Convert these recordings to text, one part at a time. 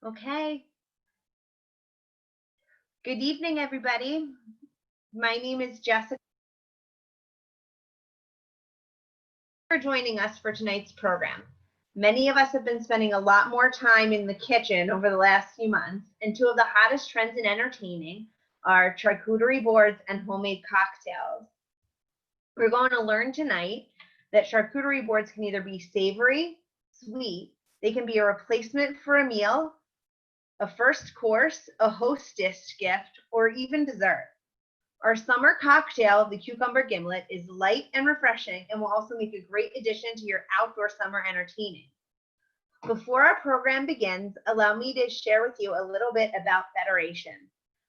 Okay. Good evening, everybody. My name is Jessica. For joining us for tonight's program. Many of us have been spending a lot more time in the kitchen over the last few months, and two of the hottest trends in entertaining are charcuterie boards and homemade cocktails. We're going to learn tonight that charcuterie boards can either be savory, sweet, they can be a replacement for a meal, a first course, a hostess gift, or even dessert. Our summer cocktail, the cucumber gimlet, is light and refreshing and will also make a great addition to your outdoor summer entertaining. Before our program begins, allow me to share with you a little bit about Federation.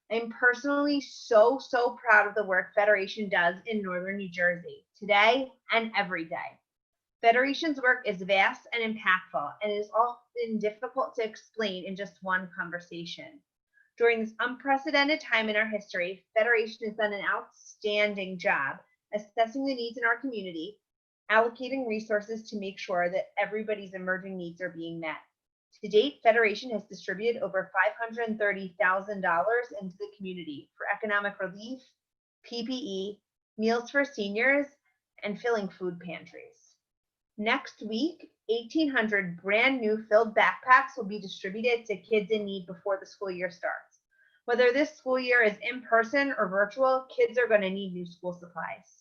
I'm personally so proud of the work Federation does in Northern New Jersey, today and every day. Federation's work is vast and impactful, and it is often difficult to explain in just one conversation. During this unprecedented time in our history, Federation has done an outstanding job assessing the needs in our community, allocating resources to make sure that everybody's emerging needs are being met. To date, Federation has distributed over $530,000 into the community for economic relief, PPE, meals for seniors, and filling food pantries. Next week, 1,800 brand new filled backpacks will be distributed to kids in need before the school year starts. Whether this school year is in person or virtual, kids are going to need new school supplies.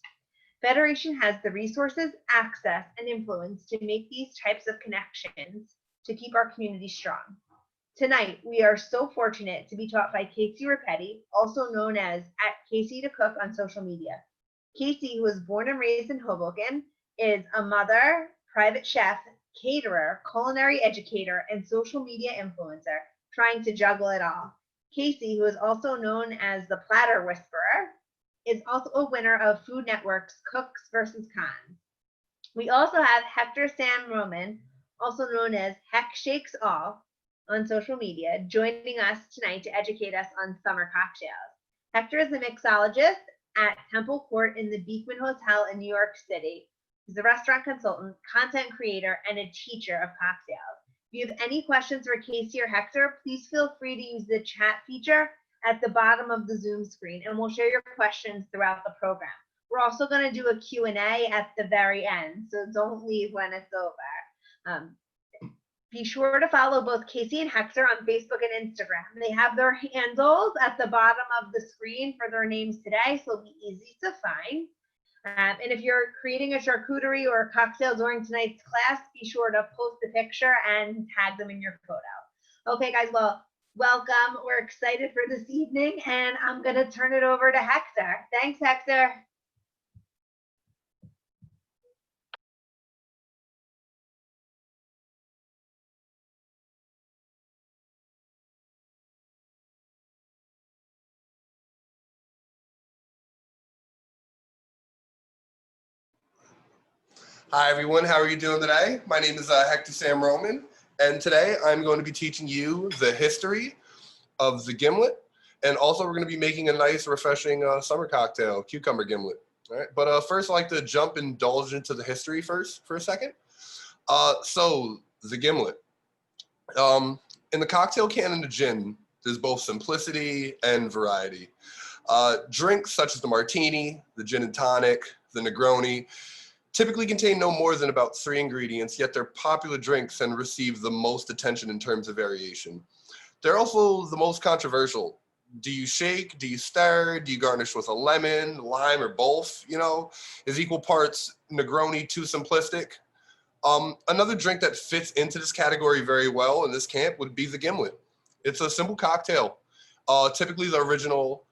Federation has the resources, access, and influence to make these types of connections to keep our community strong. Tonight, we are so fortunate to be taught by Casey Rapetti, also known as @Casey2Cook on social media. Casey, who was born and raised in Hoboken, is a mother, private chef, caterer, culinary educator, and social media influencer, trying to juggle it all. Casey, who is also known as the Platter Whisperer, is also a winner of Food Network's Cooks vs. Cons. We also have Hector Sam Roman, also known as Heck Shakes All on social media, joining us tonight to educate us on summer cocktails. Hector is a mixologist at Temple Court in the Beekman Hotel in New York City. He's a restaurant consultant, content creator, and a teacher of cocktails. If you have any questions for Casey or Hector, please feel free to use the chat feature at the bottom of the Zoom screen, and we'll share your questions throughout the program. We're also going to do a Q&A at the very end, so don't leave when it's over. Be sure to follow both Casey and Hector on Facebook and Instagram. They have their handles at the bottom of the screen for their names today, so it'll be easy to find. And if you're creating a charcuterie or a cocktail during tonight's class, be sure to post a picture and tag them in your photo. Okay, guys, well, welcome. We're excited for this evening, and I'm going to turn it over to Hector. Thanks, Hector. Hi, everyone. How are you doing today? My name is Hector Sam Roman, and today I'm going to be teaching you the history of the gimlet, and also we're going to be making a nice, refreshing summer cocktail, cucumber gimlet. All right, but first I'd like to indulge into the history first for a second. So, the gimlet. In the cocktail canon of gin, there's both simplicity and variety. Drinks such as the martini, the gin and tonic, the Negroni, typically contain no more than about 3 ingredients, yet they're popular drinks and receive the most attention in terms of variation. They're also the most controversial. Do you shake? Do you stir? Do you garnish with a lemon, lime, or both? You know, is equal parts Negroni too simplistic? Another drink that fits into this category very well in this camp would be the gimlet. It's a simple cocktail. Typically the original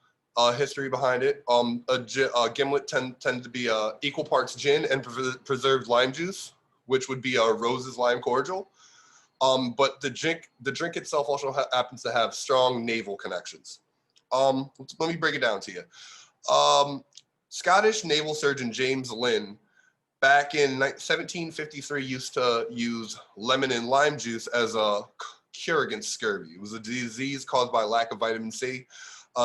history behind it. A gimlet tend to be equal parts gin and preserved lime juice, which would be a Rose's lime cordial. But the drink itself also happens to have strong naval connections. Let me break it down to you. Scottish naval surgeon James Lynn, back in 1753, used to use lemon and lime juice as a cure against scurvy. It was a disease caused by lack of vitamin C.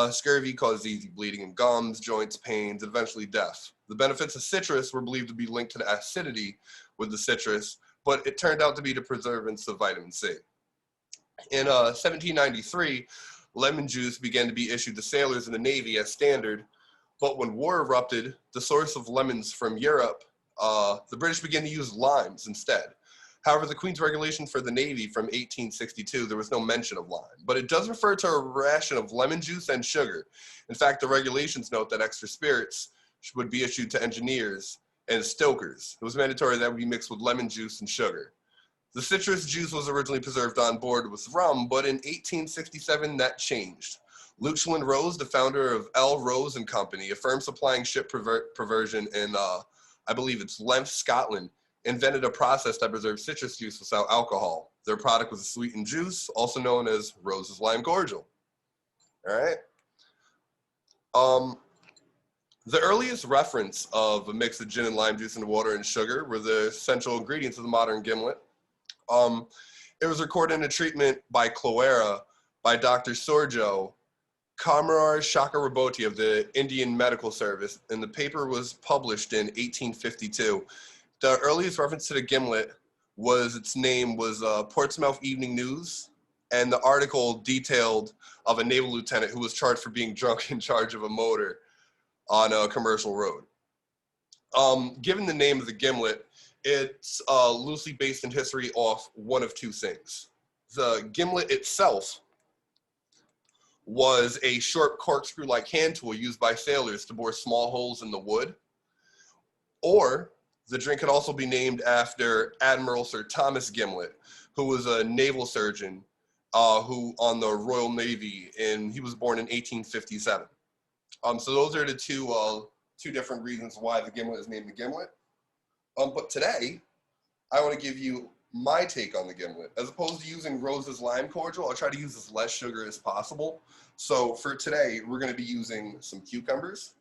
Scurvy caused easy bleeding in gums, joints, pains, and eventually death. The benefits of citrus were believed to be linked to the acidity with the citrus, but it turned out to be the preservance of vitamin C. In 1793, lemon juice began to be issued to sailors in the Navy as standard, but when war erupted, the source of lemons from Europe, the British began to use limes instead. However, the Queen's Regulation for the Navy from 1862, there was no mention of lime, but it does refer to a ration of lemon juice and sugar. In fact, the regulations note that extra spirits would be issued to engineers and stokers. It was mandatory that would be mixed with lemon juice and sugar. The citrus juice was originally preserved on board with rum, but in 1867 that changed. Lucien Rose, the founder of L. Rose and Company, a firm supplying ship provision in, I believe it's Lemth, Scotland, invented a process that preserved citrus juice without alcohol. Their product was a sweetened juice, also known as Rose's Lime Cordial. All right. The earliest reference of a mix of gin and lime juice and water and sugar were the essential ingredients of the modern gimlet. It was recorded in a treatment by Cloera by Dr. Sorjo Kamarar Chakraborty of the Indian Medical Service, and the paper was published in 1852. The earliest reference to the gimlet was its name was Portsmouth Evening News, and the article detailed of a naval lieutenant who was charged for being drunk in charge of a motor on a commercial road. Given the name of the gimlet, it's loosely based in history off one of two things. The gimlet itself was a short corkscrew-like hand tool used by sailors to bore small holes in the wood, or the drink could also be named after Admiral Sir Thomas Gimlet, who was a naval surgeon who on the Royal Navy, and he was born in 1857. So those are the two different reasons why the gimlet is named the gimlet. But today, I want to give you my take on the gimlet. As opposed to using Rose's Lime Cordial, I'll try to use as less sugar as possible. So for today, we're going to be using some cucumbers,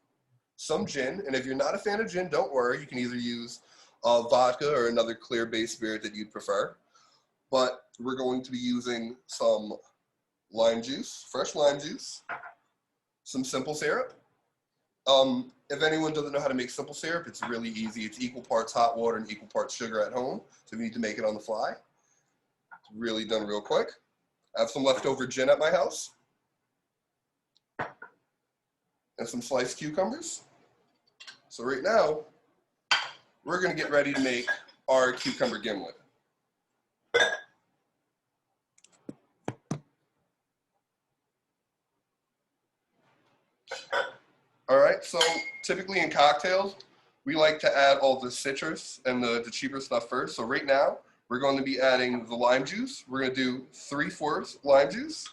some gin, and if you're not a fan of gin, don't worry. You can either use vodka or another clear-based spirit that you'd prefer. But we're going to be using some lime juice, fresh lime juice, some simple syrup. If anyone doesn't know how to make simple syrup, it's really easy. It's equal parts hot water and equal parts sugar at home. So if you need to make it on the fly, it's really done real quick. I have some leftover gin at my house. And some sliced cucumbers. So right now, we're going to get ready to make our cucumber gimlet. All right, so typically in cocktails, we like to add all the citrus and the cheaper stuff first. So right now, we're going to be adding the lime juice. We're going to do 3/4 lime juice.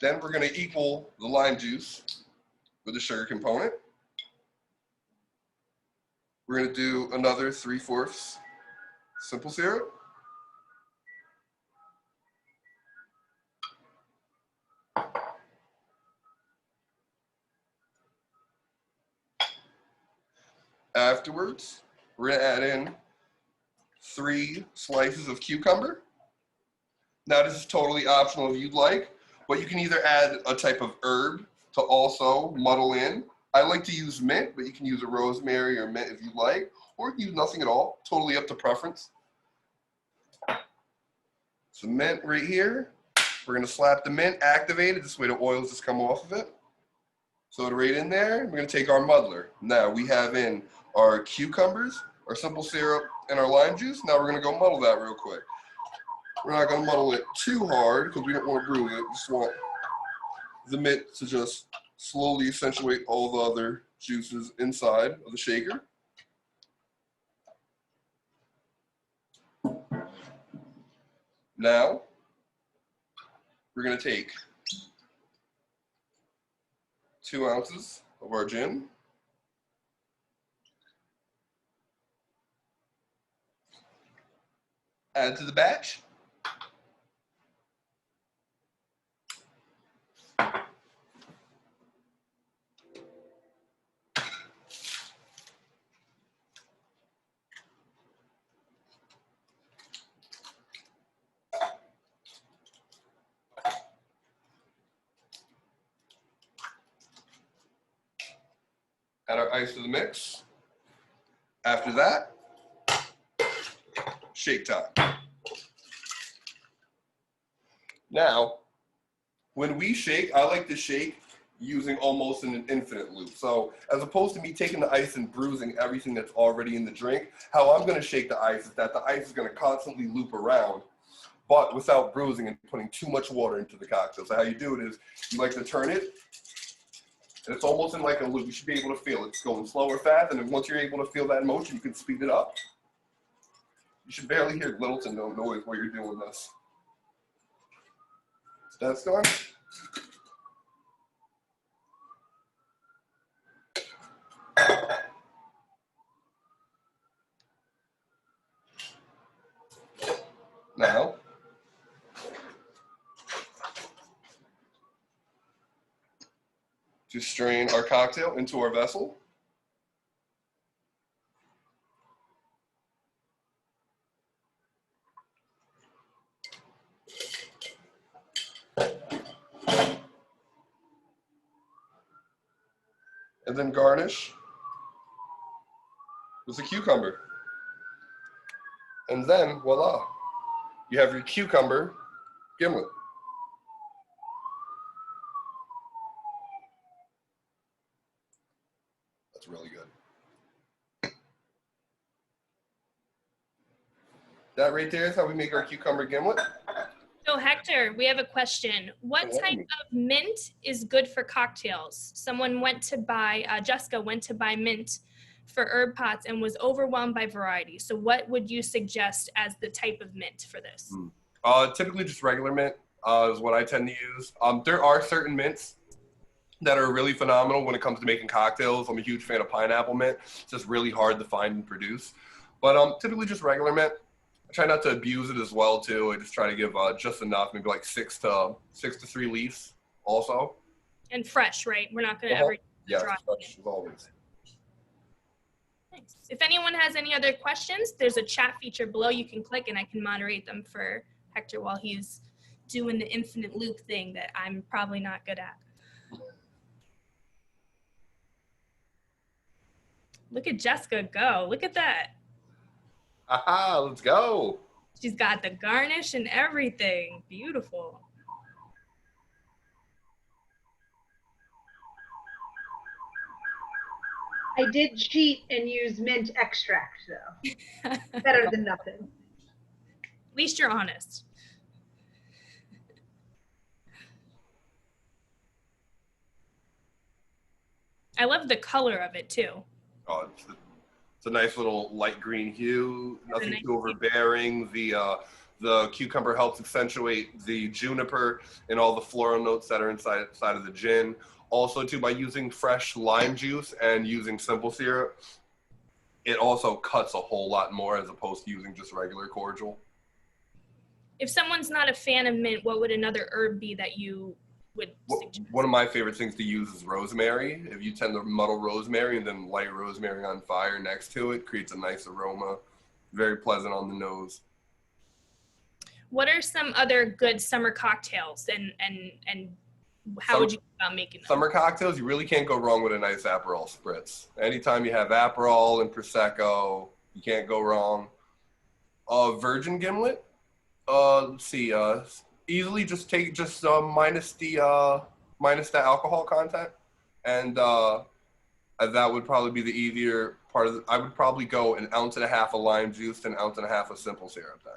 Then we're going to equal the lime juice with the sugar component. We're going to do another 3/4 simple syrup. Afterwards, we're going to add in 3 slices of cucumber. Now this is totally optional if you'd like, but you can either add a type of herb to also muddle in. I like to use mint, but you can use a rosemary or mint if you like, or use nothing at all, totally up to preference. Some mint right here. We're gonna slap the mint, activate it, this way the oils just come off of it. So it's right in there, we're gonna take our muddler. Now we have in our cucumbers, our simple syrup, and our lime juice. Now we're gonna go muddle that real quick. We're not gonna muddle it too hard because we don't want to bruise it. We just want the mint to just slowly accentuate all the other juices inside of the shaker. Now, we're gonna take 2 ounces of our gin. Add to the batch. Add our ice to the mix. After that, shake time. Now, when we shake, I like to shake using almost an infinite loop. So as opposed to me taking the ice and bruising everything that's already in the drink, how I'm gonna shake the ice is that the ice is gonna constantly loop around, but without bruising and putting too much water into the cocktail. So how you do it is you like to turn it, and it's almost in like a loop. You should be able to feel it. It's going slow or fast, and then once you're able to feel that motion, you can speed it up. You should barely hear little to no noise while you're doing this. So that's done. Now, to strain our cocktail into our vessel. And then garnish with a cucumber. And then, voila, you have your cucumber gimlet. That's really good. That right there is how we make our cucumber gimlet. So Hector, we have a question. What type of mint is good for cocktails? Someone went to buy, Jessica went to buy mint for herb pots and was overwhelmed by variety. So what would you suggest as the type of mint for this? Typically just regular mint is what I tend to use. There are certain mints that are really phenomenal when it comes to making cocktails. I'm a huge fan of pineapple mint. It's just really hard to find and produce. But typically just regular mint. I try not to abuse it as well too. I just try to give just enough, maybe like 6 to 3 leaves also. And fresh, right? We're not going to ever yeah, dry fresh as always. Thanks. If anyone has any other questions, there's a chat feature below you can click and I can moderate them for Hector while he's doing the infinite loop thing that I'm probably not good at. Look at Jessica go. Look at that. Aha, let's go. She's got the garnish and everything. Beautiful. I did cheat and use mint extract though. Better than nothing. At least you're honest. I love the color of it too. Oh, it's a nice little light green hue. Nothing too overbearing. The cucumber helps accentuate the juniper and all the floral notes that are inside of the gin. Also, too, by using fresh lime juice and using simple syrup, it also cuts a whole lot more as opposed to using just regular cordial. If someone's not a fan of mint, what would another herb be that you would suggest? One of my favorite things to use is rosemary. If you tend to muddle rosemary and then light rosemary on fire next to it, creates a nice aroma. Very pleasant on the nose. What are some other good summer cocktails and how would you go about making them? Summer cocktails, you really can't go wrong with a nice Aperol spritz. Anytime you have Aperol and Prosecco, you can't go wrong. Virgin gimlet, let's see, easily just minus the alcohol content, and that would probably be the easier part of it. I would probably go 1.5 ounces of lime juice and 1.5 ounces of simple syrup then,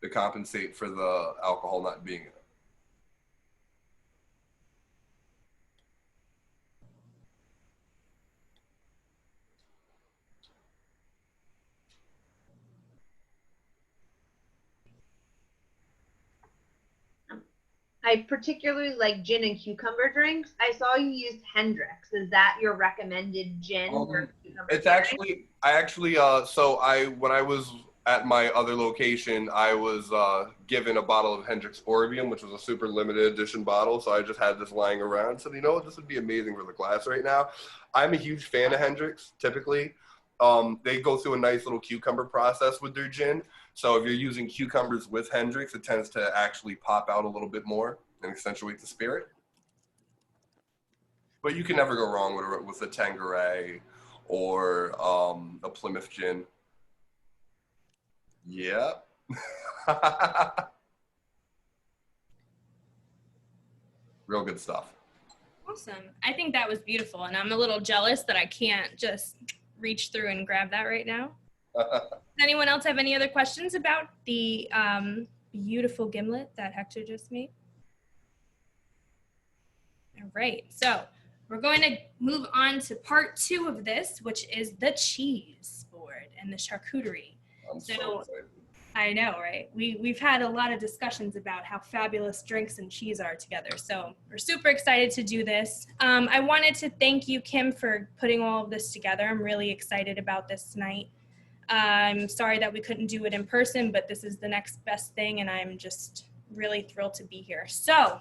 to compensate for the alcohol not being in it. I particularly like gin and cucumber drinks. I saw you used Hendrick's. Is that your recommended gin? It's actually, when I was at my other location, I was given a bottle of Hendrick's Orbium, which was a super limited edition bottle. So I just had this lying around. So, you know, this would be amazing for the class right now. I'm a huge fan of Hendrick's, typically. They go through a nice little cucumber process with their gin. So if you're using cucumbers with Hendrick's, it tends to actually pop out a little bit more and accentuate the spirit. But you can never go wrong with a Tanqueray or a Plymouth gin. Yeah. Real good stuff. Awesome. I think that was beautiful, and I'm a little jealous that I can't just reach through and grab that right now. Does anyone else have any other questions about the beautiful gimlet that Hector just made? All right, so we're going to move on to part 2 of this, which is the cheese board and the charcuterie. I'm so excited. I know, right? We've had a lot of discussions about how fabulous drinks and cheese are together. So we're super excited to do this. I wanted to thank you, Kim, for putting all of this together. I'm really excited about this tonight. I'm sorry that we couldn't do it in person, but this is the next best thing, and I'm just really thrilled to be here. So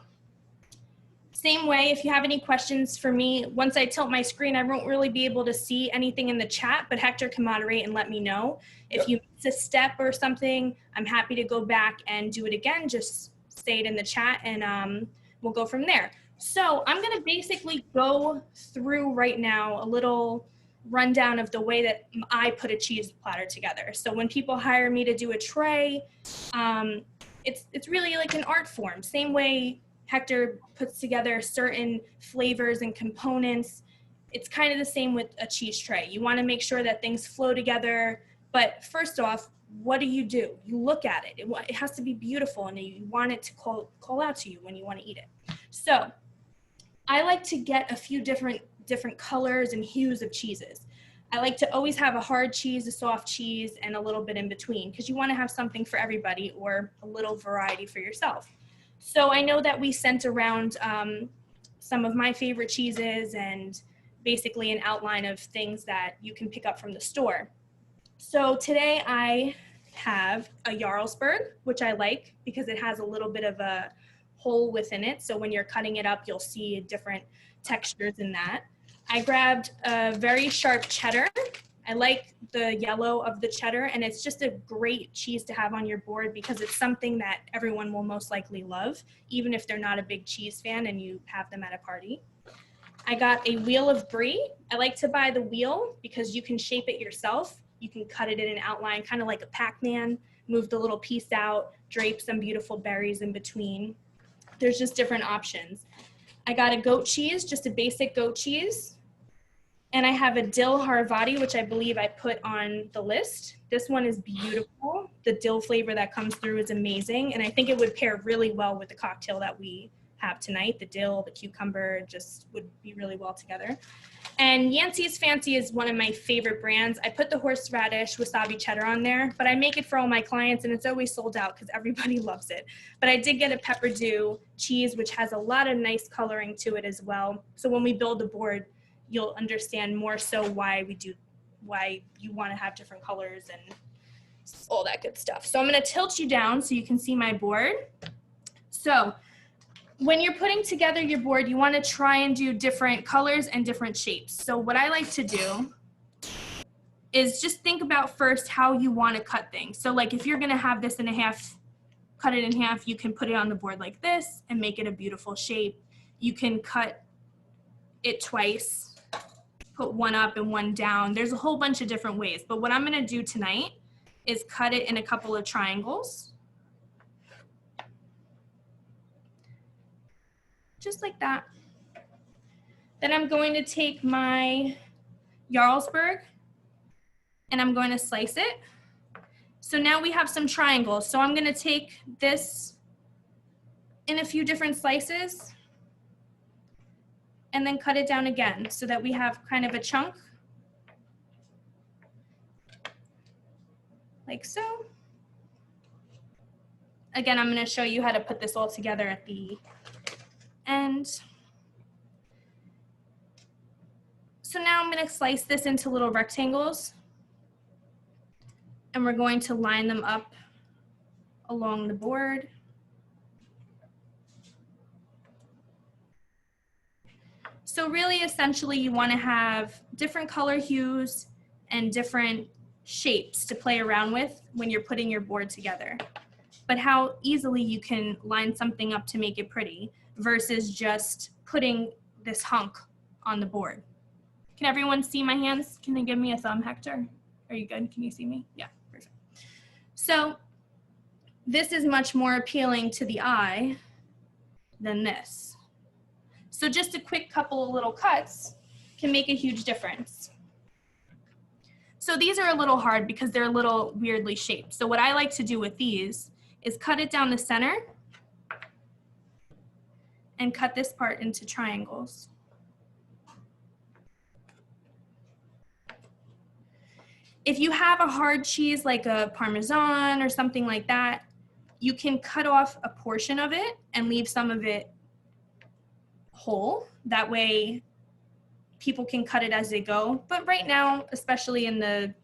same way, if you have any questions for me, once I tilt my screen, I won't really be able to see anything in the chat, but Hector can moderate and let me know. If you miss a step or something, I'm happy to go back and do it again. Just say it in the chat, and we'll go from there. So I'm going to basically go through right now a little rundown of the way that I put a cheese platter together. So when people hire me to do a tray, it's really like an art form. Same way Hector puts together certain flavors and components. It's kind of the same with a cheese tray. You want to make sure that things flow together. But first off, what do? You look at it. It has to be beautiful, and you want it to call out to you when you want to eat it. So I like to get a few different colors and hues of cheeses. I like to always have a hard cheese, a soft cheese, and a little bit in between, because you want to have something for everybody or a little variety for yourself. So I know that we sent around some of my favorite cheeses and basically an outline of things that you can pick up from the store. So today I have a Jarlsberg, which I like because it has a little bit of a hole within it. So when you're cutting it up, you'll see different textures in that. I grabbed a very sharp cheddar. I like the yellow of the cheddar, and it's just a great cheese to have on your board because it's something that everyone will most likely love, even if they're not a big cheese fan and you have them at a party. I got a wheel of brie. I like to buy the wheel because you can shape it yourself. You can cut it in an outline, kind of like a Pac-Man, move the little piece out, drape some beautiful berries in between. There's just different options. I got a goat cheese, just a basic goat cheese. And I have a dill Haravati, which I believe I put on the list. This one is beautiful. The dill flavor that comes through is amazing. And I think it would pair really well with the cocktail that we have tonight. The dill, the cucumber, just would be really well together. And Yancey's Fancy is one of my favorite brands. I put the horseradish wasabi cheddar on there, but I make it for all my clients, and it's always sold out because everybody loves it. But I did get a pepper dew cheese, which has a lot of nice coloring to it as well. So when we build the board, you'll understand more so why you want to have different colors and all that good stuff. So I'm going to tilt you down so you can see my board. So when you're putting together your board, you want to try and do different colors and different shapes. So what I like to do is just think about first how you want to cut things. So like if you're going to have this in a half, cut it in half, you can put it on the board like this and make it a beautiful shape. You can cut it twice, put one up and one down. There's a whole bunch of different ways, but what I'm going to do tonight is cut it in a couple of triangles. Just like that. Then I'm going to take my Jarlsberg and I'm going to slice it. So now we have some triangles. So I'm going to take this in a few different slices and then cut it down again so that we have kind of a chunk like so. Again, I'm going to show you how to put this all together at the end. So now I'm going to slice this into little rectangles, and we're going to line them up along the board. So really, essentially, you want to have different color hues and different shapes to play around with when you're putting your board together. But how easily you can line something up to make it pretty versus just putting this hunk on the board. Can everyone see my hands? Can they give me a thumb, Hector? Are you good? Can you see me? Yeah, perfect. So this is much more appealing to the eye than this. So just a quick couple of little cuts can make a huge difference. So these are a little hard because they're a little weirdly shaped. So what I like to do with these is cut it down the center and cut this part into triangles. If you have a hard cheese like a Parmesan or something like that, you can cut off a portion of it and leave some of it whole. That way people can cut it as they go. But right now, especially in the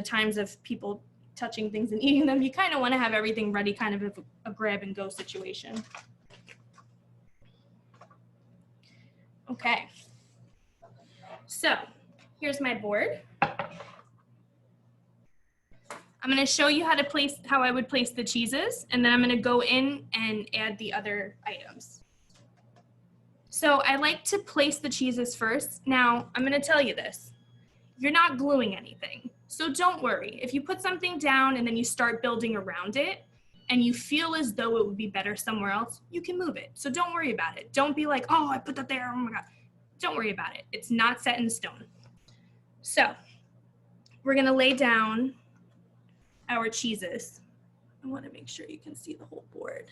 times of people touching things and eating them, you kind of want to have everything ready, kind of a grab and go situation. Okay, so here's my board. I'm going to show you how I would place the cheeses, and then I'm going to go in and add the other items. So I like to place the cheeses first. Now, I'm going to tell you this. You're not gluing anything, so don't worry. If you put something down and then you start building around it, and you feel as though it would be better somewhere else, you can move it. So don't worry about it. Don't be like, oh, I put that there, oh my God. Don't worry about it. It's not set in stone. So we're going to lay down our cheeses. I want to make sure you can see the whole board.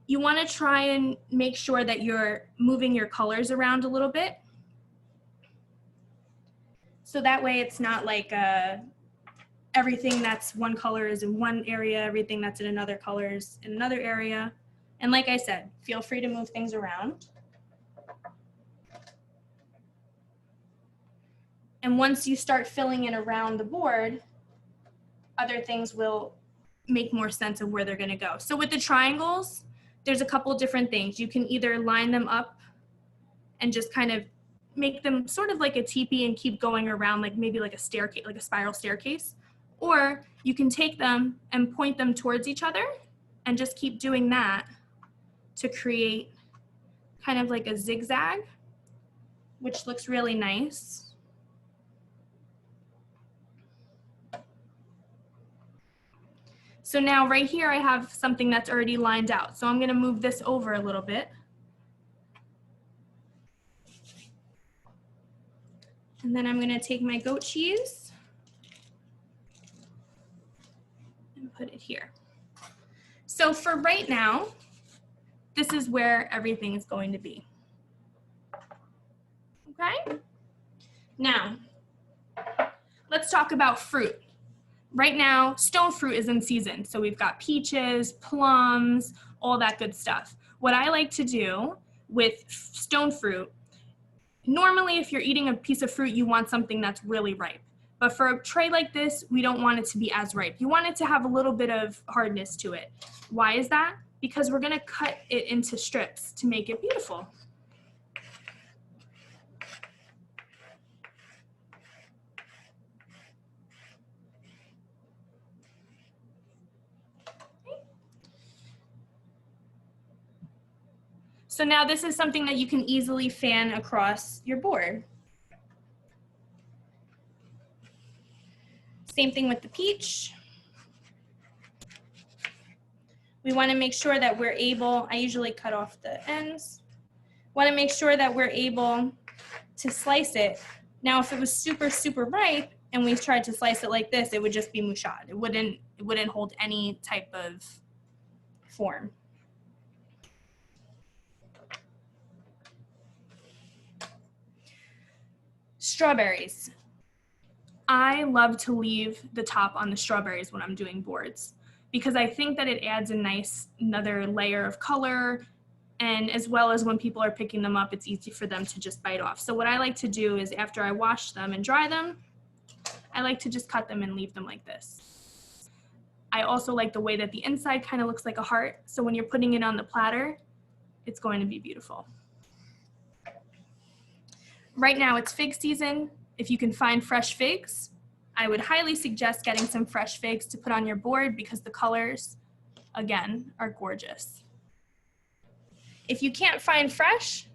You want to try and make sure that you're moving your colors around a little bit. So that way it's not like everything that's one color is in one area, everything that's in another color is in another area. And like I said, feel free to move things around. And once you start filling it around the board, other things will make more sense of where they're going to go. So with the triangles, there's a couple different things. You can either line them up and just kind of make them sort of like a teepee and keep going around, like maybe like a staircase, like a spiral staircase. Or you can take them and point them towards each other and just keep doing that to create kind of like a zigzag, which looks really nice. So now right here, I have something that's already lined out. So I'm going to move this over a little bit. And then I'm going to take my goat cheese and put it here. So for right now, this is where everything is going to be. Okay? Now, let's talk about fruit. Right now, stone fruit is in season. So we've got peaches, plums, all that good stuff. What I like to do with stone fruit, normally if you're eating a piece of fruit, you want something that's really ripe. But for a tray like this, we don't want it to be as ripe. You want it to have a little bit of hardness to it. Why is that? Because we're gonna cut it into strips to make it beautiful. So now this is something that you can easily fan across your board. Same thing with the peach. We want to make sure that we're able, I usually cut off the ends. Want to make sure that we're able to slice it. Now, if it was super, super ripe and we tried to slice it like this, it would just be mouchade. It wouldn't hold any type of form. Strawberries. I love to leave the top on the strawberries when I'm doing boards because I think that it adds a nice another layer of color, and as well as when people are picking them up, it's easy for them to just bite off. So what I like to do is after I wash them and dry them, I like to just cut them and leave them like this. I also like the way that the inside kind of looks like a heart, so when you're putting it on the platter, it's going to be beautiful. Right now it's fig season. If you can find fresh figs, I would highly suggest getting some fresh figs to put on your board because the colors, again, are gorgeous. If you can't find fresh,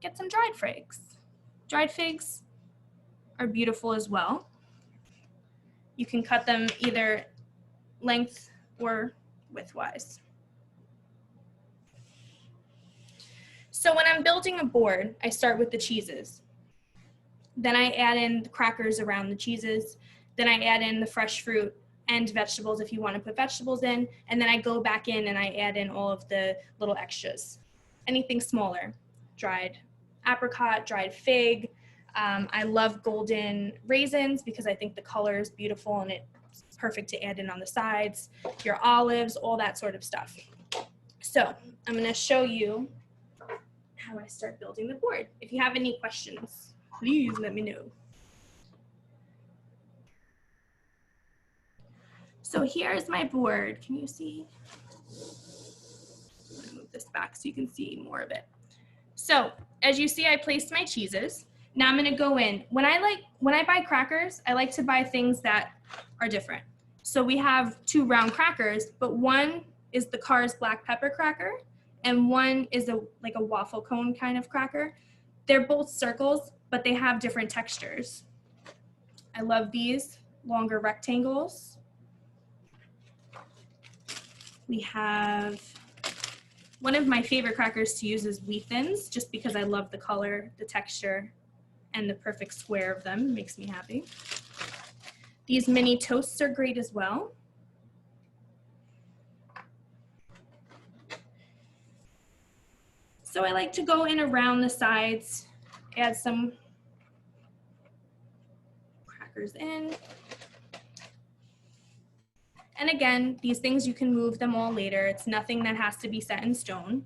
get some dried figs. Dried figs are beautiful as well. You can cut them either length or widthwise. So when I'm building a board, I start with the cheeses. Then I add in the crackers around the cheeses. Then I add in the fresh fruit and vegetables if you want to put vegetables in. And then I go back in and I add in all of the little extras. Anything smaller, dried apricot, dried fig. I love golden raisins because I think the color is beautiful and it's perfect to add in on the sides. Your olives, all that sort of stuff. So I'm going to show you how I start building the board. If you have any questions, please let me know. So here's my board. Can you see? I'm gonna move this back so you can see more of it. So as you see, I placed my cheeses. Now I'm gonna go in. When I buy crackers, I like to buy things that are different. So we have 2 round crackers, but one is the Carr's black pepper cracker, and one is like a waffle cone kind of cracker. They're both circles, but they have different textures. I love these longer rectangles. We have, one of my favorite crackers to use is Wheat Thins, just because I love the color, the texture, and the perfect square of them. It makes me happy. These mini toasts are great as well. So I like to go in around the sides, add some crackers in. And again, these things, you can move them all later. It's nothing that has to be set in stone.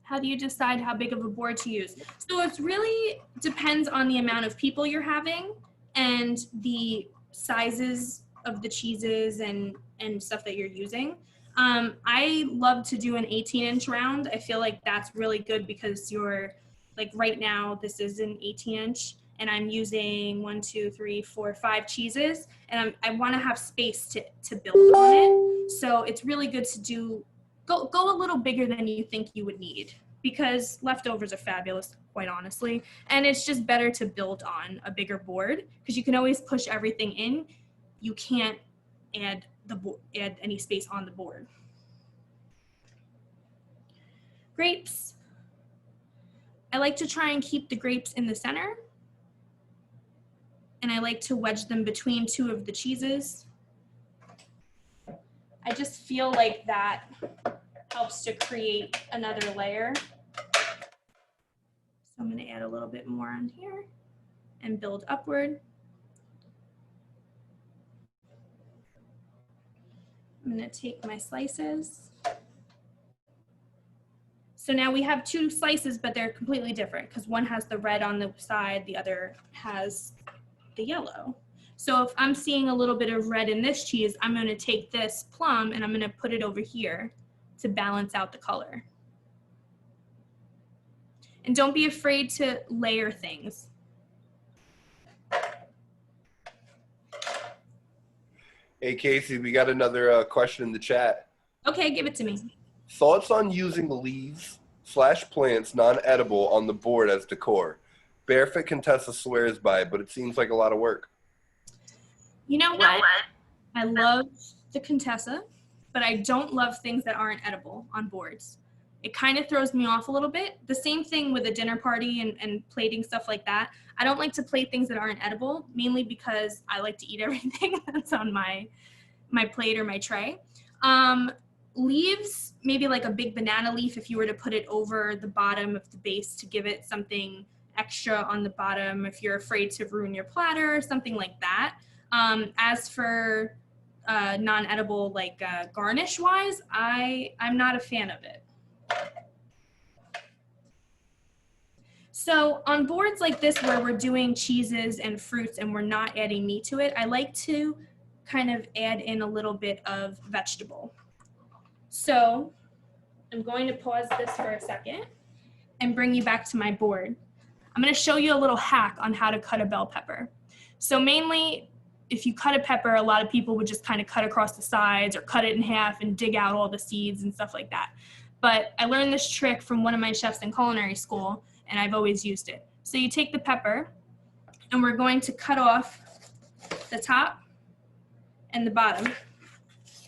How do you decide how big of a board to use? So it really depends on the amount of people you're having and the sizes of the cheeses and stuff that you're using. I love to do an 18-inch round. I feel like that's really good because you're, like right now, this is an 18-inch. And I'm using 1, 2, 3, 4, 5 cheeses, and I want to have space to build on it. So it's really good to go a little bigger than you think you would need, because leftovers are fabulous, quite honestly. And it's just better to build on a bigger board because you can always push everything in. You can't add any space on the board. Grapes. I like to try and keep the grapes in the center. And I like to wedge them between 2 of the cheeses. I just feel like that helps to create another layer. So I'm going to add a little bit more on here and build upward. I'm going to take my slices. So now we have 2 slices, but they're completely different because one has the red on the side, the other has the yellow. So if I'm seeing a little bit of red in this cheese, I'm going to take this plum and I'm going to put it over here to balance out the color. And don't be afraid to layer things. Hey, Casey, we got another question in the chat. Okay, give it to me. Thoughts on using leaves/plants non-edible on the board as decor? Barefoot Contessa swears by it, but it seems like a lot of work. You know what? I love the Contessa, but I don't love things that aren't edible on boards. It kind of throws me off a little bit. The same thing with a dinner party and plating stuff like that. I don't like to plate things that aren't edible, mainly because I like to eat everything that's on my plate or my tray. Leaves, maybe like a big banana leaf if you were to put it over the bottom of the base to give it something extra on the bottom if you're afraid to ruin your platter or something like that. As for non-edible, like garnish wise, I'm not a fan of it. So on boards like this where we're doing cheeses and fruits and we're not adding meat to it, I like to kind of add in a little bit of vegetable. So I'm going to pause this for a second and bring you back to my board. I'm going to show you a little hack on how to cut a bell pepper. So mainly if you cut a pepper, a lot of people would just kind of cut across the sides or cut it in half and dig out all the seeds and stuff like that. But I learned this trick from one of my chefs in culinary school, and I've always used it. So you take the pepper, and we're going to cut off the top and the bottom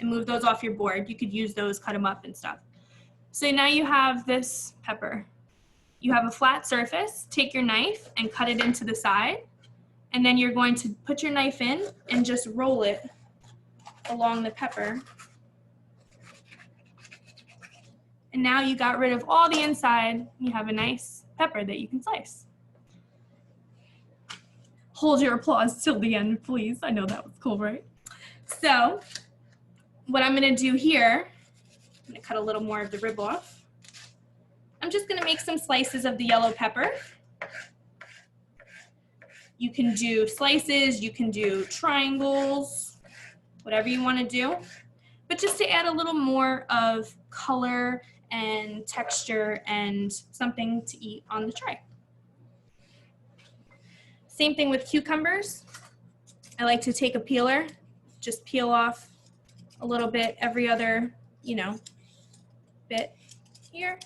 and move those off your board. You could use those, cut them up and stuff. So now you have this pepper. You have a flat surface. Take your knife and cut it into the side. And then you're going to put your knife in and just roll it along the pepper. And now you got rid of all the inside. You have a nice pepper that you can slice. Hold your applause till the end, please. I know that was cool, right? So what I'm gonna do here, I'm gonna cut a little more of the rib off. I'm just gonna make some slices of the yellow pepper. You can do slices, you can do triangles, whatever you wanna do. But just to add a little more of color and texture and something to eat on the tray. Same thing with cucumbers. I like to take a peeler, just peel off a little bit every other, bit here.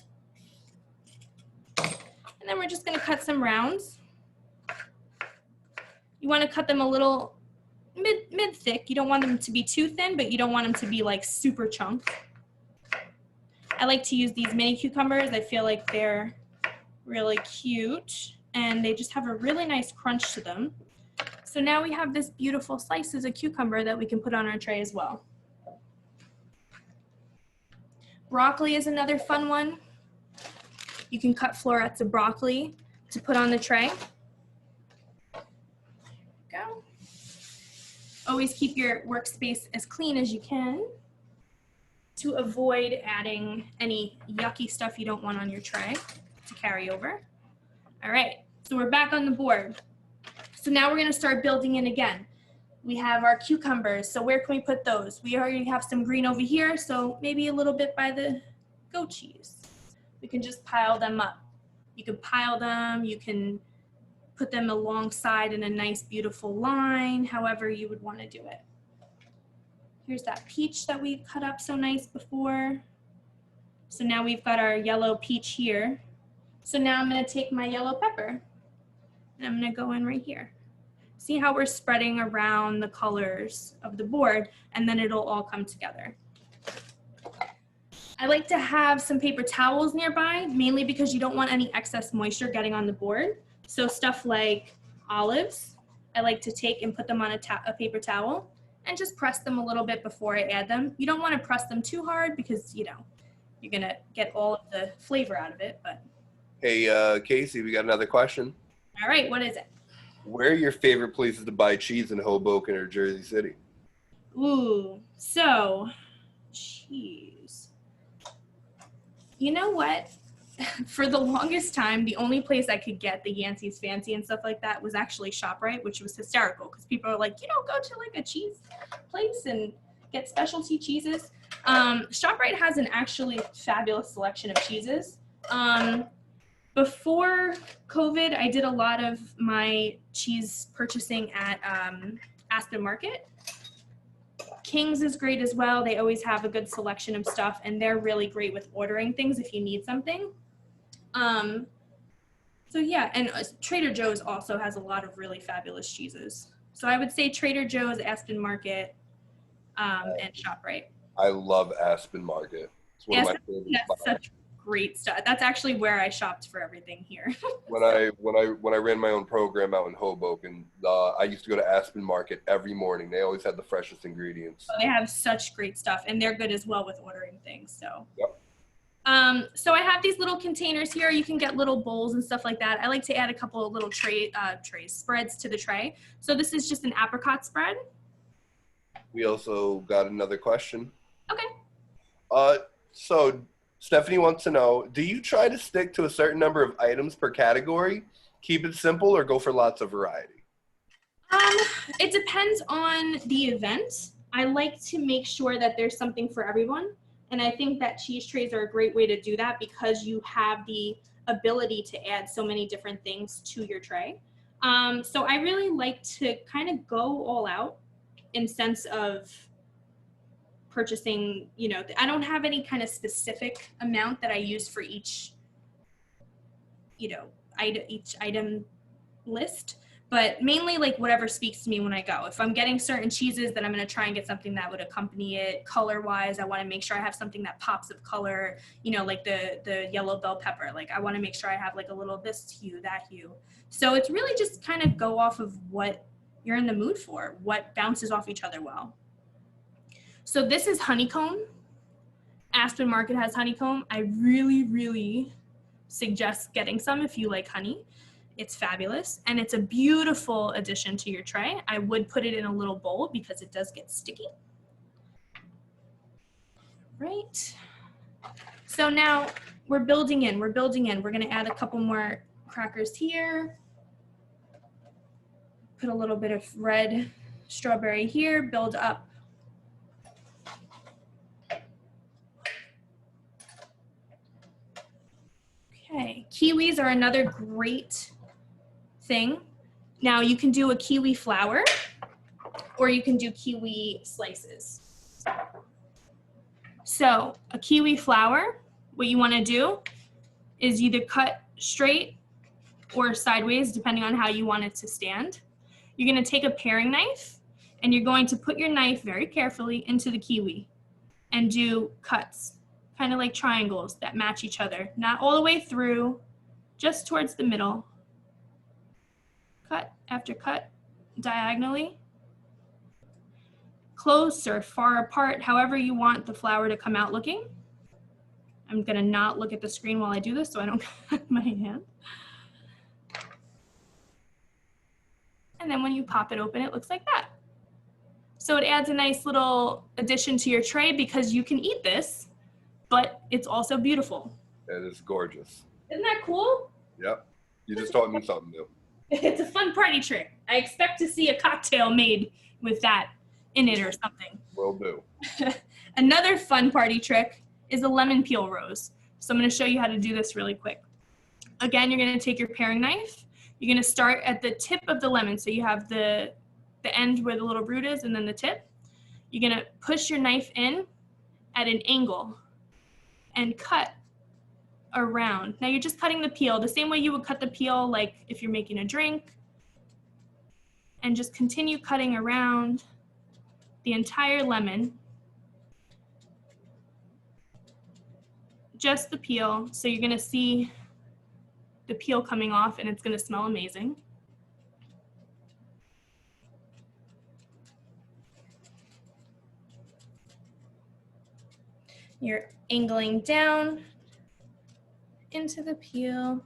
And then we're just gonna cut some rounds. You wanna cut them a little mid-thick. You don't want them to be too thin, but you don't want them to be like super chunk. I like to use these mini cucumbers. I feel like they're really cute and they just have a really nice crunch to them. So now we have this beautiful slices of cucumber that we can put on our tray as well. Broccoli is another fun one. You can cut florets of broccoli to put on the tray. There you go. Always keep your workspace as clean as you can to avoid adding any yucky stuff you don't want on your tray to carry over. All right, so we're back on the board. So now we're gonna start building in again. We have our cucumbers, so where can we put those? We already have some green over here, so maybe a little bit by the goat cheese. We can just pile them up. You can pile them, you can put them alongside in a nice, beautiful line, however you would wanna do it. Here's that peach that we cut up so nice before. So now we've got our yellow peach here. So now I'm gonna take my yellow pepper and I'm gonna go in right here. See how we're spreading around the colors of the board and then it'll all come together. I like to have some paper towels nearby, mainly because you don't want any excess moisture getting on the board. So stuff like olives, I like to take and put them on a paper towel and just press them a little bit before I add them. You don't want to press them too hard because, you're gonna get all of the flavor out of it, but. Hey, Casey, we got another question. All right, what is it? Where are your favorite places to buy cheese in Hoboken or Jersey City? Ooh, so, cheese. You know what? For the longest time, the only place I could get the Yancey's Fancy and stuff like that was actually ShopRite, which was hysterical because people are like, go to like a cheese place and get specialty cheeses. ShopRite has an actually fabulous selection of cheeses. Before COVID, I did a lot of my cheese purchasing at Aspen Market. King's is great as well. They always have a good selection of stuff and they're really great with ordering things if you need something. So yeah, and Trader Joe's also has a lot of really fabulous cheeses. So I would say Trader Joe's, Aspen Market, and ShopRite. I love Aspen Market. It's one of my favorite spots. Such great stuff. That's actually where I shopped for everything here. When I ran my own program out in Hoboken, I used to go to Aspen Market every morning. They always had the freshest ingredients. They have such great stuff, and they're good as well with ordering things. So. Yep. So I have these little containers here. You can get little bowls and stuff like that. I like to add a couple of little spreads to the tray. So this is just an apricot spread. We also got another question. Okay. So Stephanie wants to know, do you try to stick to a certain number of items per category, keep it simple, or go for lots of variety? It depends on the event. I like to make sure that there's something for everyone. And I think that cheese trays are a great way to do that because you have the ability to add so many different things to your tray. So I really like to kind of go all out in sense of purchasing, you know, I don't have any kind of specific amount that I use for each, you know, each item list, but mainly like whatever speaks to me when I go. If I'm getting certain cheeses, then I'm going to try and get something that would accompany it. Color wise, I want to make sure I have something that pops of color, you know, like the yellow bell pepper. Like I want to make sure I have like a little this hue, that hue. So it's really just kind of go off of what you're in the mood for, what bounces off each other well. So this is honeycomb. Aspen Market has honeycomb. I really, really suggest getting some if you like honey. It's fabulous, and it's a beautiful addition to your tray. I would put it in a little bowl because it does get sticky. Right. So now we're building in. We're going to add a couple more crackers here. Put a little bit of red strawberry here, build up. Okay, kiwis are another great thing. Now you can do a kiwi flower or you can do kiwi slices. So a kiwi flower, what you want to do is either cut straight or sideways depending on how you want it to stand. You're going to take a paring knife and you're going to put your knife very carefully into the kiwi and do cuts, kind of like triangles that match each other, not all the way through, just towards the middle. Cut after cut diagonally, close or far apart, however you want the flower to come out looking. I'm gonna not look at the screen while I do this so I don't cut my hand. And then when you pop it open, it looks like that. So it adds a nice little addition to your tray because you can eat this, but it's also beautiful. And it's gorgeous. Isn't that cool? Yep. You just taught me something new. It's a fun party trick. I expect to see a cocktail made with that in it or something. Will do. Another fun party trick is a lemon peel rose. So I'm going to show you how to do this really quick. Again, you're going to take your paring knife. You're going to start at the tip of the lemon. So you have the end where the little root is and then the tip. You're going to push your knife in at an angle and cut around. Now you're just cutting the peel the same way you would cut the peel like if you're making a drink, and just continue cutting around the entire lemon. Just the peel, so you're going to see the peel coming off and it's going to smell amazing. You're angling down into the peel.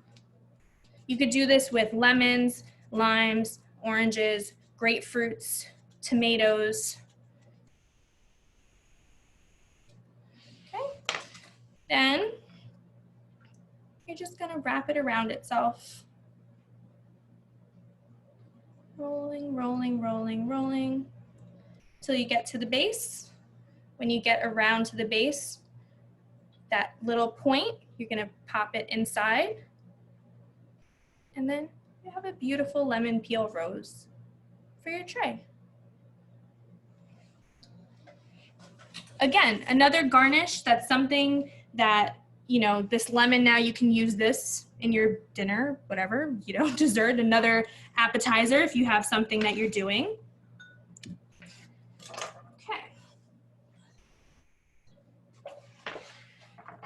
You could do this with lemons, limes, oranges, grapefruits, tomatoes. Okay. Then you're just gonna wrap it around itself. Rolling, rolling, rolling, rolling, till you get to the base. When you get around to the base, that little point, you're gonna pop it inside, and then you have a beautiful lemon peel rose for your tray. Again, another garnish, that's something that, you know, this lemon, now you can use this in your dinner, whatever, you know, dessert, another appetizer if you have something that you're doing. Okay.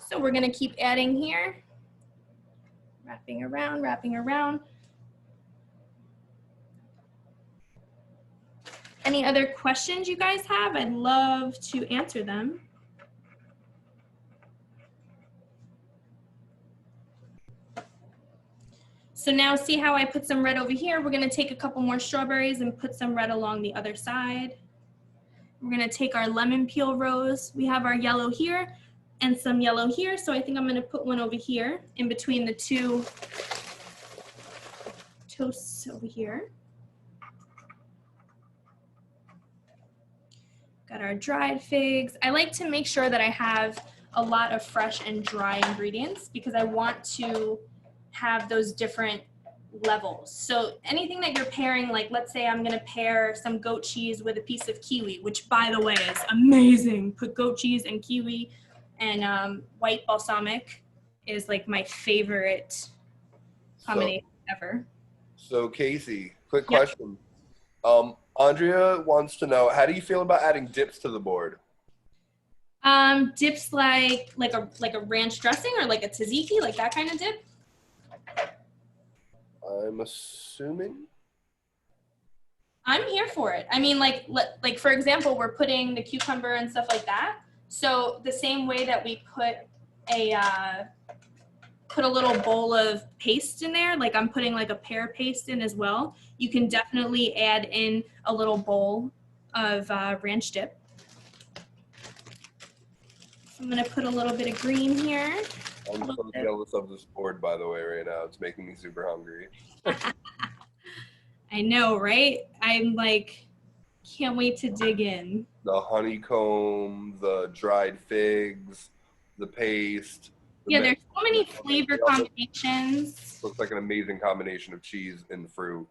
So we're gonna keep adding here, wrapping around, wrapping around. Any other questions you guys have? I'd love to answer them. So now see how I put some red over here? We're gonna take a couple more strawberries and put some red along the other side. We're gonna take our lemon peel rose. We have our yellow here and some yellow here. So I think I'm gonna put one over here in between the two toasts over here. Got our dried figs. I like to make sure that I have a lot of fresh and dry ingredients because I want to have those different levels. So anything that you're pairing, like let's say I'm gonna pair some goat cheese with a piece of kiwi, which by the way is amazing. Put goat cheese and kiwi and white balsamic is like my favorite combination ever. So Casey, quick Yeah. question. Andrea wants to know, how do you feel about adding dips to the board? Dips like a ranch dressing or like a tzatziki, like that kind of dip. I'm assuming. I'm here for it. I mean, like for example, we're putting the cucumber and stuff like that. So the same way that we put a little bowl of paste in there, like I'm putting like a pear paste in as well. You can definitely add in a little bowl of ranch dip. So I'm gonna put a little bit of green here. I'm so jealous of this board, by the way, right now. It's making me super hungry. I know, right? I'm like, can't wait to dig in. The honeycomb, the dried figs, the paste. Yeah, there's so many flavor combinations. Looks like an amazing combination of cheese and fruit.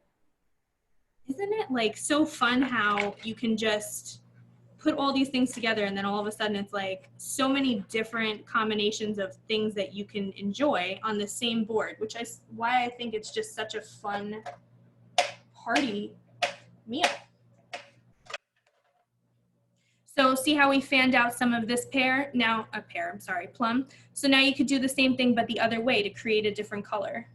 Isn't it like so fun how you can just put all these things together and then all of a sudden it's like so many different combinations of things that you can enjoy on the same board, which is why I think it's just such a fun party meal. So see how we fanned out some of this plum. So now you could do the same thing, but the other way to create a different color.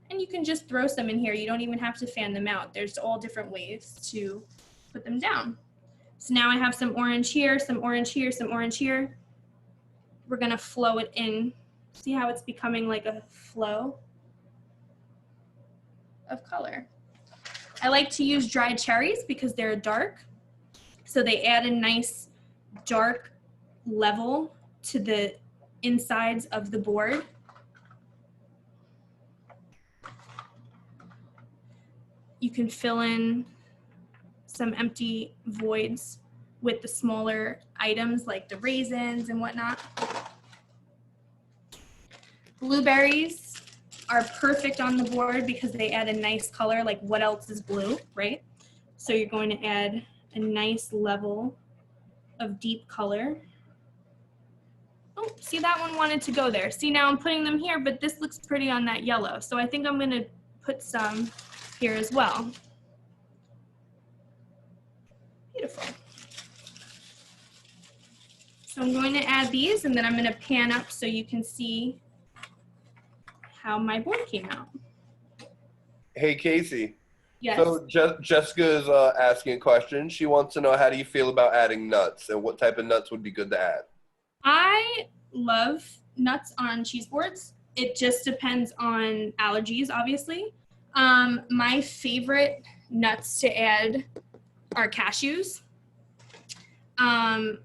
And you can just throw some in here. You don't even have to fan them out. There's all different ways to put them down. So now I have some orange here, some orange here, some orange here. We're gonna flow it in. See how it's becoming like a flow of color. I like to use dried cherries because they're dark. So they add a nice dark level to the insides of the board. You can fill in some empty voids with the smaller items like the raisins and whatnot. Blueberries are perfect on the board because they add a nice color, like what else is blue, right? So you're going to add a nice level of deep color. Oh, see, that one wanted to go there. See, now I'm putting them here, but this looks pretty on that yellow. So I think I'm gonna put some here as well. Beautiful. So I'm going to add these and then I'm gonna pan up so you can see how my board came out. Hey, Casey. Yes. So Jessica is asking a question. She wants to know, how do you feel about adding nuts and what type of nuts would be good to add? I love nuts on cheese boards. It just depends on allergies, obviously. My favorite nuts to add are cashews. I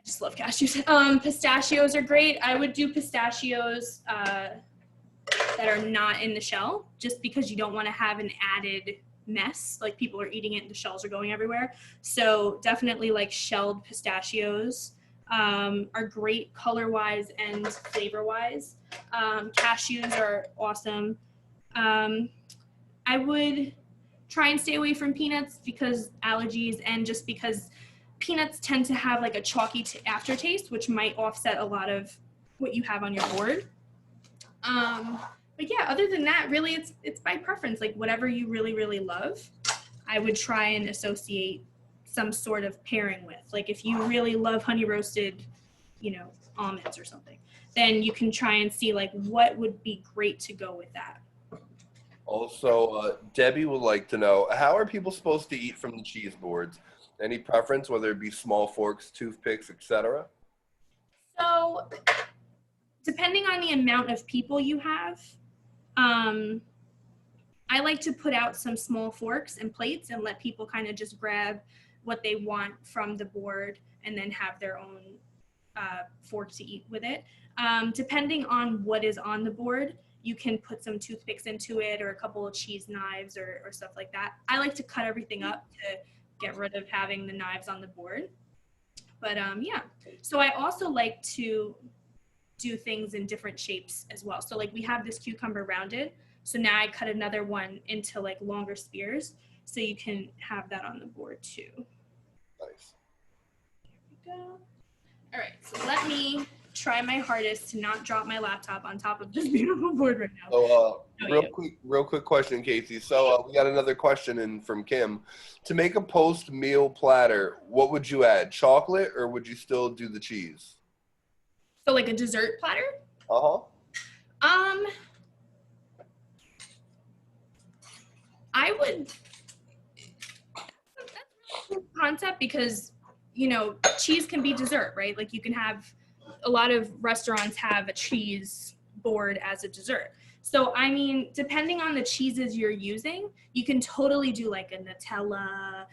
just love cashews. Pistachios are great. I would do pistachios that are not in the shell, just because you don't want to have an added mess. Like people are eating it and the shells are going everywhere. So definitely like shelled pistachios are great color-wise and flavor-wise. Cashews are awesome. I would try and stay away from peanuts because allergies, and just because peanuts tend to have like a chalky aftertaste, which might offset a lot of what you have on your board. But yeah, other than that, really it's by preference. Like whatever you really, really love, I would try and associate some sort of pairing with. Like if you really love honey roasted, almonds or something, then you can try and see like what would be great to go with that. Also, Debbie would like to know, how are people supposed to eat from the cheese boards? Any preference, whether it be small forks, toothpicks, etc.? So depending on the amount of people you have, I like to put out some small forks and plates and let people kind of just grab what they want from the board and then have their own fork to eat with it. Depending on what is on the board, you can put some toothpicks into it or a couple of cheese knives or stuff like that. I like to cut everything up to get rid of having the knives on the board. But yeah, so I also like to do things in different shapes as well. So like we have this cucumber rounded. So now I cut another one into like longer spears. So you can have that on the board too. Nice. There we go. All right, so let me try my hardest to not drop my laptop on top of this beautiful board right now. So, real quick question, Casey. So we got another question in from Kim. To make a post-meal platter, what would you add? Chocolate, or would you still do the cheese? So like a dessert platter? Uh-huh. I would, that's a really cool concept because, you know, cheese can be dessert, right? Like you can have, a lot of restaurants have a cheese board as a dessert. So, I mean, depending on the cheeses you're using, you can totally do like a Nutella,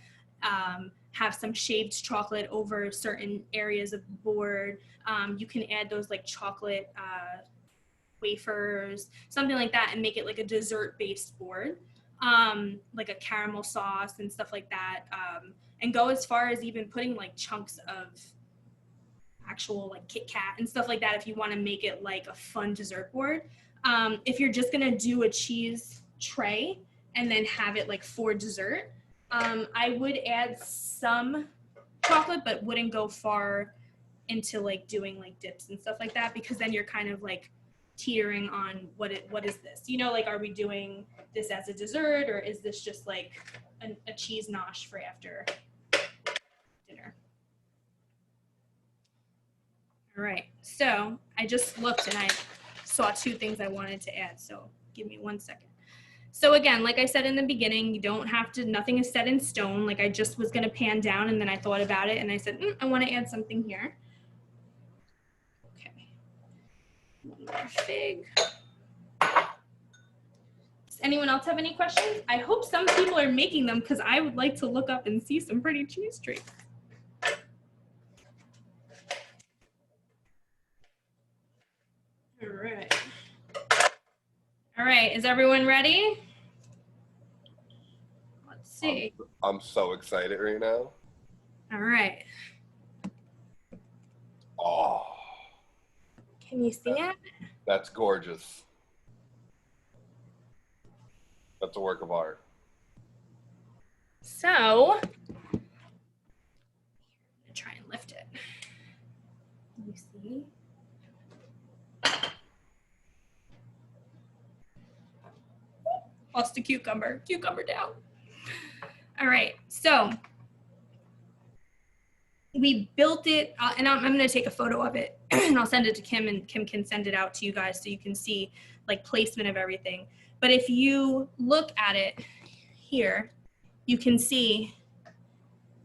have some shaved chocolate over certain areas of the board. You can add those like chocolate wafers, something like that, and make it like a dessert-based board, like a caramel sauce and stuff like that, and go as far as even putting like chunks of actual like Kit Kat and stuff like that if you want to make it like a fun dessert board. If you're just gonna do a cheese tray and then have it like for dessert, I would add some chocolate, but wouldn't go far into like doing like dips and stuff like that, because then you're kind of like teetering on what is this? You know, like, are we doing this as a dessert, or is this just like a cheese nosh for after dinner? All right, so I just looked and I saw two things I wanted to add, so give me 1 second. So again, like I said in the beginning, you don't have to, nothing is set in stone. Like I just was gonna pan down and then I thought about it and I said, I wanna add something here. Okay, one more fig. Does anyone else have any questions? I hope some people are making them because I would like to look up and see some pretty cheese treats. All right. All right, is everyone ready? Let's see. I'm so excited right now. All right. Oh. Can you see it? That's gorgeous. That's a work of art. So, I'm gonna try and lift it. Can you see? Lost a cucumber. Cucumber down. All right, so we built it, and I'm gonna take a photo of it and I'll send it to Kim, and Kim can send it out to you guys so you can see like placement of everything. But if you look at it here, you can see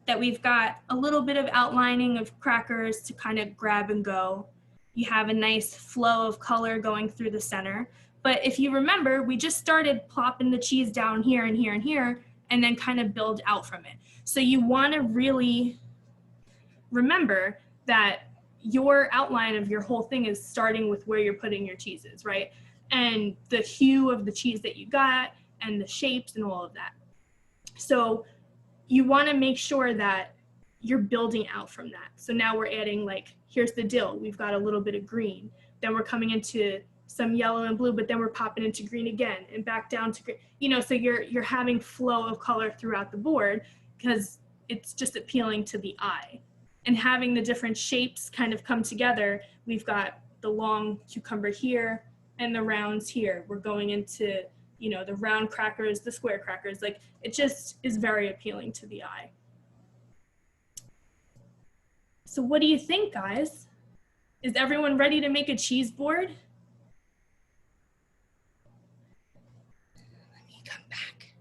that we've got a little bit of outlining of crackers to kind of grab and go. You have a nice flow of color going through the center. But if you remember, we just started plopping the cheese down here and here and here, and then kind of build out from it. So you want to really remember that your outline of your whole thing is starting with where you're putting your cheeses, right? And the hue of the cheese that you got, and the shapes and all of that. So you want to make sure that you're building out from that. So now we're adding, like, here's the dill. We've got a little bit of green. Then we're coming into some yellow and blue, but then we're popping into green again and back down to green. You know, so you're having flow of color throughout the board because it's just appealing to the eye. And having the different shapes kind of come together, we've got the long cucumber here and the rounds here. We're going into, you know, the round crackers, the square crackers. Like, it just is very appealing to the eye. So what do you think, guys? Is everyone ready to make a cheese board? Let me come back.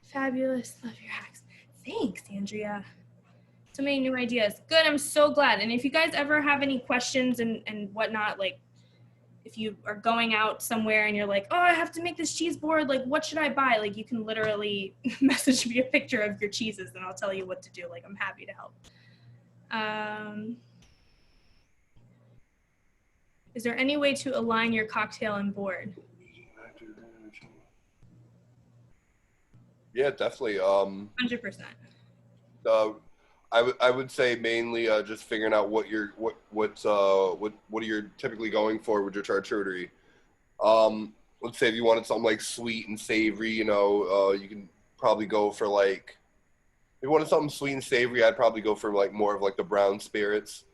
Fabulous, love your hacks. Thanks, Andrea. So many new ideas. Good, I'm so glad. And if you guys ever have any questions and whatnot, like if you are going out somewhere and you're like, oh, I have to make this cheese board, like what should I buy? Like you can literally message me a picture of your cheeses and I'll tell you what to do. Like I'm happy to help. Is there any way to align your cocktail and board? Yeah, definitely. 100%. I would say mainly just figuring out what are you typically going for with your charcuterie. Let's say if you wanted something like sweet and savory, you know, you can probably go for like, if you wanted something sweet and savory, I'd probably go for like more of like the brown spirits.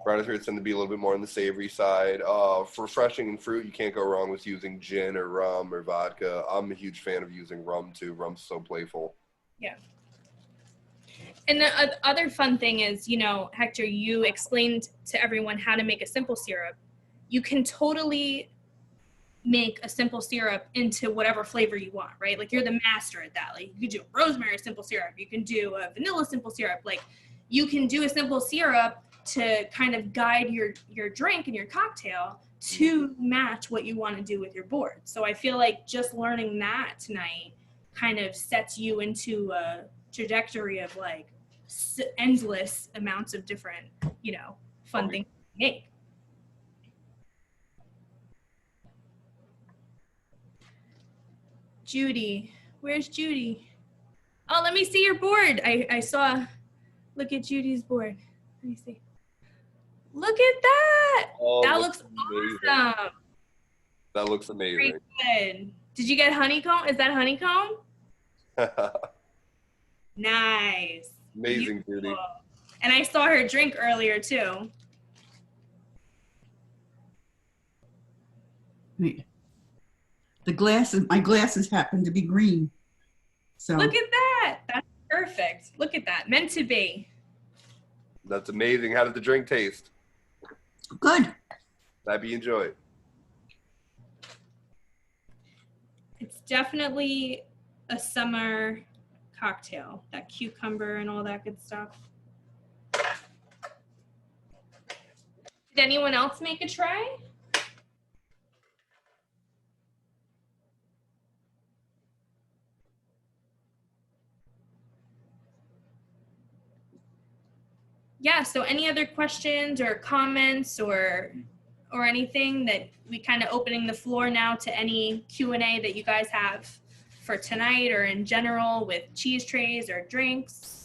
Brown spirits tend to be a little bit more on the savory side. For refreshing and fruit, you can't go wrong with using gin or rum or vodka. I'm a huge fan of using rum too. Rum's so playful. Yeah. And the other fun thing is, you know, Hector, you explained to everyone how to make a simple syrup. You can totally make a simple syrup into whatever flavor you want, right? Like you're the master at that. Like you can do a rosemary simple syrup. You can do a vanilla simple syrup. Like you can do a simple syrup to kind of guide your drink and your cocktail to match what you want to do with your board. So I feel like just learning that tonight kind of sets you into a trajectory of like endless amounts of different, you know, fun things to make. Judy, where's Judy? Oh, let me see your board. I saw, look at Judy's board. Let me see. Look at that. Oh, That looks awesome. That looks amazing. Very good. Did you get honeycomb? Is that honeycomb? Nice. Amazing, Judy. And I saw her drink earlier too. The glasses, my glasses happen to be green. So Look at that. That's perfect. Look at that. Meant to be. That's amazing. How did the drink taste? good. Hope you enjoy. It's definitely a summer cocktail. That cucumber and all that good stuff. Did anyone else make a try? Yeah, so any other questions or comments or anything that we kind of opening the floor now to any Q&A that you guys have for tonight or in general with cheese trays or drinks?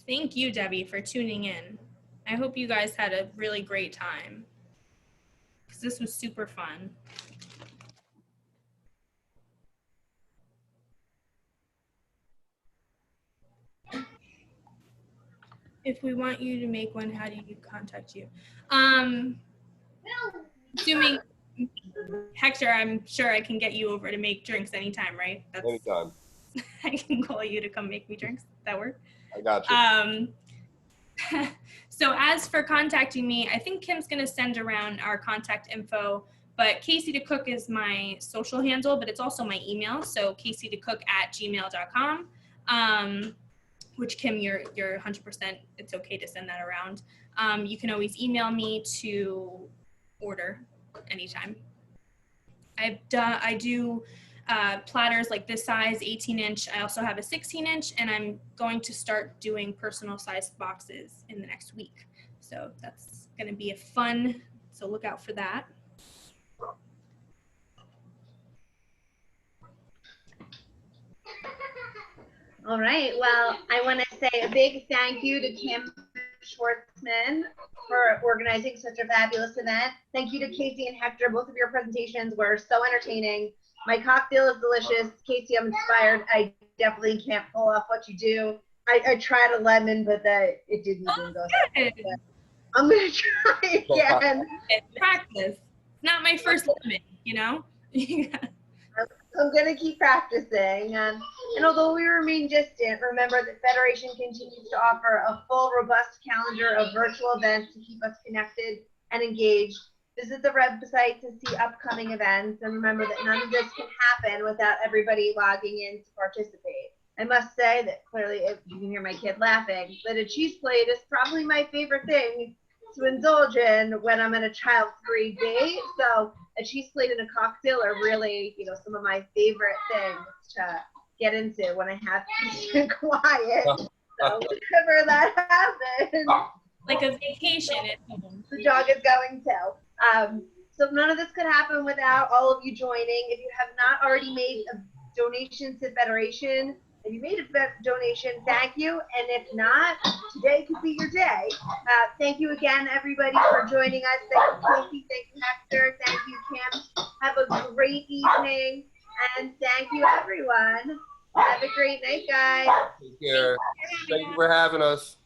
Thank you, Debbie, for tuning in. I hope you guys had a really great time because this was super fun. If we want you to make one, how do you contact you? Assuming, Hector, I'm sure I can get you over to make drinks anytime, right? Anytime. I can call you to come make me drinks. That work? I got you. So as for contacting me, I think Kim's going to send around our contact info, but Casey to Cook is my social handle, but it's also my email. So caseytocook@gmail.com, which Kim, you're 100%, it's okay to send that around. You can always email me to order anytime. I do platters like this size, 18-inch. I also have a 16-inch, and I'm going to start doing personal sized boxes in the next week. So that's going to be a fun, so look out for that. All right. Well, I want to say a big thank you to Kim Schwartzman for organizing such a fabulous event. Thank you to Casey and Hector. Both of your presentations were so entertaining. My cocktail is delicious. Casey, I'm inspired. I definitely can't pull off what you do. I tried a lemon, but it didn't even go. I'm going to try again. Practice. Not my first lemon, you know? I'm going to keep practicing. And although we remain distant, remember that Federation continues to offer a full, robust calendar of virtual events to keep us connected and engaged. Visit the website to see upcoming events, and remember that none of this can happen without everybody logging in to participate. I must say that clearly, if you can hear my kid laughing, that a cheese plate is probably my favorite thing to indulge in when I'm in a child-free date. So a cheese plate and a cocktail are really, some of my favorite things to get into when I have peace and quiet. So whenever that happens, Like a vacation at home. the dog is going too. So none of this could happen without all of you joining. If you have not already made a donation to Federation, if you made a donation, thank you. And if not, today could be your day. Thank you again, everybody, for joining us. Thank you, Casey. Thank you, Hector. Thank you, Kim. Have a great evening. And thank you, everyone. Have a great night, guys. Take care. Thank you for having us.